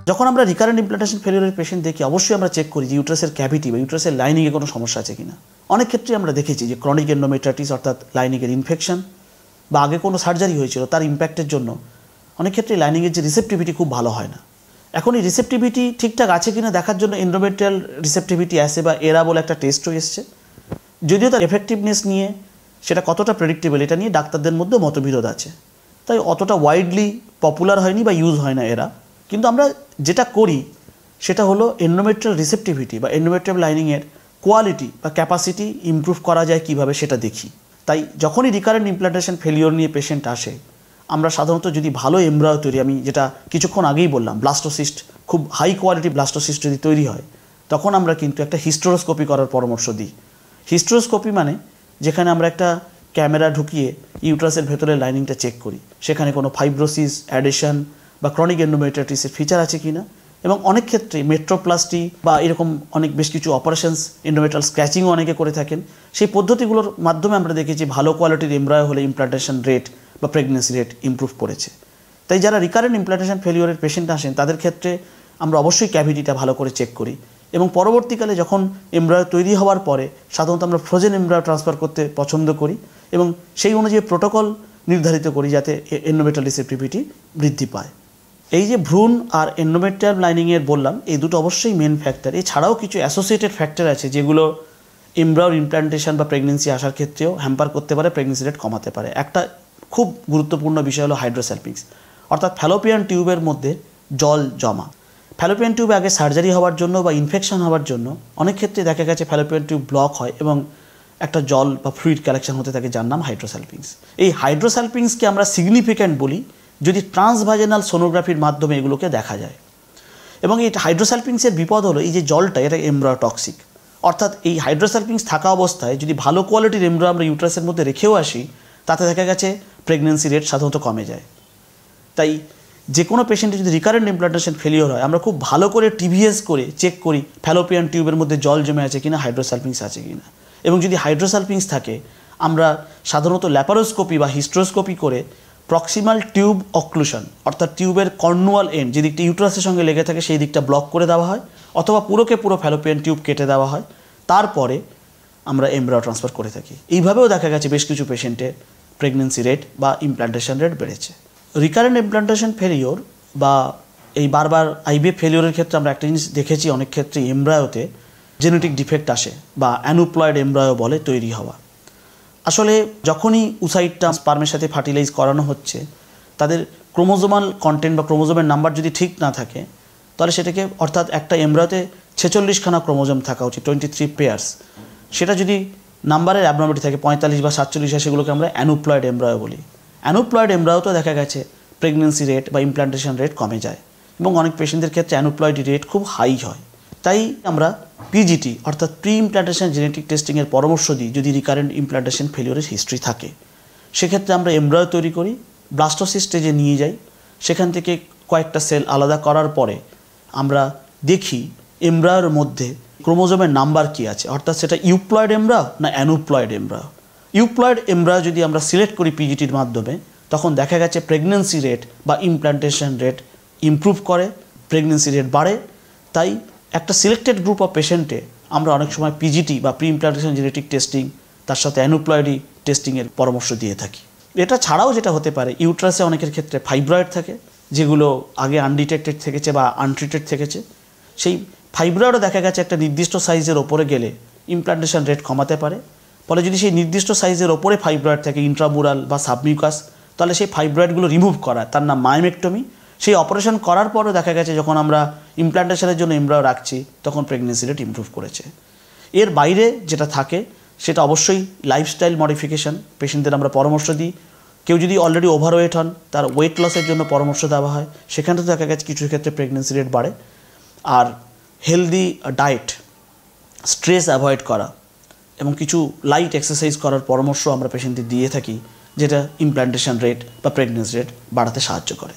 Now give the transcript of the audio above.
যখন আমরা recurrent implantation ফেলিওরের patient দেখি অবশ্যই আমরা চেক করি যে ইউট্রাসের ক্যাভিটি বা ইউট্রাসের লাইনিংয়ে কোনো সমস্যা আছে কিনা। অনেক ক্ষেত্রে আমরা দেখেছি যে ক্রনিক এন্ডোমেট্রাইটিস অর্থাৎ লাইনিংয়ের ইনফেকশন বা আগে কোনো সার্জারি হয়েছিল তার ইম্প্যাক্টের জন্য অনেক ক্ষেত্রে লাইনিংয়ের যে রিসেপ্টিভিটি খুব ভালো হয় না। এখন এই রিসেপ্টিভিটি ঠিকঠাক আছে কিনা দেখার জন্য এন্ডোমেট্রিয়াল রিসেপ্টিভিটি অ্যাসে বা এরা বলে একটা টেস্টও এসছে, যদিও তার এফেক্টিভনেস নিয়ে সেটা কতটা প্রেডিক্টেবল এটা নিয়ে ডাক্তারদের মধ্যে মতবিরোধ আছে, তাই অতটা ওয়াইডলি পপুলার হয়নি বা ইউজ হয় না এরা। কিন্তু আমরা যেটা করি সেটা হলো এন্ডোমেট্রিয়াল রিসেপ্টিভিটি বা এন্ডোমেট্রিয়াল লাইনিংয়ের কোয়ালিটি বা ক্যাপাসিটি ইমপ্রুভ করা যায় কিভাবে সেটা দেখি। তাই যখনই রিকারেন্ট ইমপ্লান্টেশন ফেলিওর নিয়ে পেশেন্ট আসে আমরা সাধারণত যদি ভালো এমব্রায়ো তৈরি, আমি যেটা কিছুক্ষণ আগেই বললাম ব্লাস্টোসিস্ট খুব হাই কোয়ালিটি ব্লাস্টোসিস্ট যদি তৈরি হয় তখন আমরা কিন্তু একটা হিস্টেরোস্কোপি করার পরামর্শ দিই। হিস্টেরোস্কোপি মানে যেখানে আমরা একটা ক্যামেরা ঢুকিয়ে ইউট্রাসের ভেতরে লাইনিংটা চেক করি সেখানে কোনো ফাইব্রোসিস, অ্যাডিশন বা ক্রনিক এন্ডোমেট্রাইটিসের ফিচার আছে কিনা, এবং অনেক ক্ষেত্রে মেট্রোপ্লাস্টি বা এরকম অনেক বেশ কিছু অপারেশনস এন্ডোমেট্রাল স্ক্র্যাচিংও অনেকে করে থাকেন। সেই পদ্ধতিগুলোর মাধ্যমে আমরা দেখেছি ভালো কোয়ালিটির এমব্রায়ো হলে ইমপ্লান্টেশন রেট বা প্রেগনেন্সি রেট ইমপ্রুভ করেছে। তাই যারা রিকারেন্ট ইমপ্লান্টেশন ফেলিওরের পেশেন্ট আসেন তাদের ক্ষেত্রে আমরা অবশ্যই ক্যাভিটিটা ভালো করে চেক করি, এবং পরবর্তীকালে যখন এমব্রায়ো তৈরি হওয়ার পরে সাধারণত আমরা ফ্রোজেন এমব্রায়ো ট্রান্সফার করতে পছন্দ করি এবং সেই অনুযায়ী প্রোটোকল নির্ধারিত করি যাতে এন্ডোমেট্রিয়াল রিসেপ্টিভিটি বৃদ্ধি পায়। এই যে ভ্রূণ আর এন্ডোমেট্রিয়াল লাইনিংয়ের বললাম এই দুটো অবশ্যই মেন ফ্যাক্টর, এছাড়াও কিছু অ্যাসোসিয়েটেড ফ্যাক্টর আছে যেগুলো এমব্রায়োর ইমপ্লান্টেশন বা প্রেগনেন্সি আসার ক্ষেত্রেও হ্যাম্পার করতে পারে, প্রেগনেন্সি রেট কমাতে পারে। একটা খুব গুরুত্বপূর্ণ বিষয় হলো হাইড্রোস্যালপিংস, অর্থাৎ ফ্যালোপিয়ান টিউবের মধ্যে জল জমা। ফ্যালোপিয়ান টিউবে আগে সার্জারি হওয়ার জন্য বা ইনফেকশন হওয়ার জন্য অনেক ক্ষেত্রে দেখা গেছে ফ্যালোপিয়ান টিউব ব্লক হয় এবং একটা জল বা ফ্লুইড কালেকশন হতে থাকে যার নাম হাইড্রোস্যালপিংস। এই হাইড্রোস্যালপিংসকে আমরা সিগনিফিক্যান্ট বলি যদি ট্রান্সভাজেনাল সোনোগ্রাফির মাধ্যমে এগুলোকে দেখা যায়। এবং এই হাইড্রোস্যালপিংসের বিপদ হলো এই যে জলটা এটা এমব্রায়ো টক্সিক, অর্থাৎ এই হাইড্রোস্যালপিংস থাকা অবস্থায় যদি ভালো কোয়ালিটির এমব্রায়ো আমরা ইউট্রাসের মধ্যে রেখেও আসি তাতে দেখা গেছে প্রেগনেন্সি রেট সাধারণত কমে যায়। তাই যে কোনো পেশেন্টের যদি রিকারেন্ট ইমপ্লান্টেশন ফেলিওর হয় আমরা খুব ভালো করে টিভিএস করে চেক করি ফ্যালোপিয়ান টিউবের মধ্যে জল জমে আছে কিনা, হাইড্রোস্যালপিংস আছে কিনা, এবং যদি হাইড্রোস্যালপিংস থাকে আমরা সাধারণত ল্যাপারোস্কোপি বা হিস্ট্রোস্কোপি করে প্রক্সিমাল টিউব অক্লুশন অর্থাৎ টিউবের কর্নুয়াল এন্ড যে দিকটা ইউট্রাসের সঙ্গে লেগে থাকে সেই দিকটা ব্লক করে দেওয়া হয়, অথবা পুরো ফ্যালোপিয়ান টিউব কেটে দেওয়া হয়, তারপরে আমরা এমব্রায়ো ট্রান্সফার করে থাকি। এইভাবেও দেখা গেছে বেশ কিছু পেশেন্টের প্রেগনেন্সি রেট বা ইমপ্লান্টেশন রেট বেড়েছে। রিকারেন্ট ইমপ্লান্টেশন ফেলিওর বা এই বারবার আইভিএফ ফেলিওরের ক্ষেত্রে আমরা একটা জিনিস দেখেছি অনেক ক্ষেত্রে এমব্রায়োতে জেনেটিক ডিফেক্ট আসে বা অ্যানুপ্লয়েড এমব্রায়ো বলে তৈরি হওয়া। আসলে যখনই উসাইটটা স্পার্মের সাথে ফার্টিলাইজ করানো হচ্ছে তাদের ক্রোমোজোমাল কন্টেন্ট বা ক্রোমোজোমের নাম্বার যদি ঠিক না থাকে তাহলে সেটাকে, অর্থাৎ একটা এমব্রায়োতে 46খানা ক্রোমোজোম থাকা উচিত 23 পেয়ার্স, সেটা যদি নাম্বারের অ্যাবনর্মালিটি থাকে 45 বা 47 হয় সেগুলোকে আমরা অ্যানুপ্লয়েড এমব্রায়ো বলি। অ্যানুপ্লয়েড এমব্রায়োতেও দেখা গেছে প্রেগনেন্সি রেট বা ইমপ্লান্টেশন রেট কমে যায় এবং অনেক পেশেন্টদের ক্ষেত্রে অ্যানুপ্লয়েড রেট খুব হাই হয়। তাই আমরা পিজিটি অর্থাৎ প্রি ইমপ্লান্টেশন জেনেটিক টেস্টিংয়ের পরামর্শ দিই যদি রিকারেন্ট ইমপ্লান্টেশন ফেলিওরের হিস্ট্রি থাকে। সেক্ষেত্রে আমরা এমব্রায়ো তৈরি করি, ব্লাস্টোসিস স্টেজে নিয়ে যাই, সেখান থেকে কয়েকটা সেল আলাদা করার পরে আমরা দেখি এমব্রায়োর মধ্যে ক্রোমোজোমের নাম্বার কী আছে, অর্থাৎ সেটা ইউপ্লয়েড এমব্রায়ো না অ্যানুপ্লয়েড এমব্রায়ো। ইউপ্লয়েড এমব্রায়ো যদি আমরা সিলেক্ট করি পিজিটির মাধ্যমে তখন দেখা গেছে প্রেগনেন্সি রেট বা ইমপ্লান্টেশন রেট ইমপ্রুভ করে, প্রেগনেন্সি রেট বাড়ে। তাই একটা সিলেক্টেড গ্রুপ অফ পেশেন্টে আমরা অনেক সময় পিজিটি বা প্রি ইমপ্লান্টেশন জেনেটিক টেস্টিং তার সাথে অ্যানুপ্লয়েডি টেস্টিংয়ের পরামর্শ দিয়ে থাকি। এটা ছাড়াও যেটা হতে পারে ইউট্রাসে অনেকের ক্ষেত্রে ফাইব্রয়েড থাকে যেগুলো আগে আনডিটেক্টেড থেকেছে বা আনট্রিটেড থেকেছে, সেই ফাইব্রয়েডও দেখা গেছে একটা নির্দিষ্ট সাইজের ওপরে গেলে ইমপ্লান্টেশন রেট কমাতে পারে। ফলে যদি সেই নির্দিষ্ট সাইজের ওপরে ফাইব্রয়েড থাকে ইন্ট্রামুরাল বা সাবমিউকাস তাহলে সেই ফাইব্রয়েডগুলো রিমুভ করা, তার নাম মায়োমেক্টমি। সেই অপারেশন করার পরও দেখা গেছে যখন আমরা ইমপ্লান্টেশনের জন্য এমব্রায়ো রাখছি তখন প্রেগনেন্সি রেট ইমপ্রুভ করেছে। এর বাইরে যেটা থাকে সেটা অবশ্যই লাইফস্টাইল মডিফিকেশান। পেশেন্টদের আমরা পরামর্শ দিই, কেউ যদি অলরেডি ওভারওয়েট হন তার ওয়েট লসের জন্য পরামর্শ দেওয়া হয়, সেখানে দেখা গেছে কিছু ক্ষেত্রে প্রেগনেন্সি রেট বাড়ে। আর হেলদি ডায়েট, স্ট্রেস অ্যাভয়েড করা এবং কিছু লাইট এক্সারসাইজ করার পরামর্শ আমরা পেশেন্টদের দিয়ে থাকি যেটা ইমপ্লান্টেশন রেট বা প্রেগনেন্সি রেট বাড়াতে সাহায্য করে।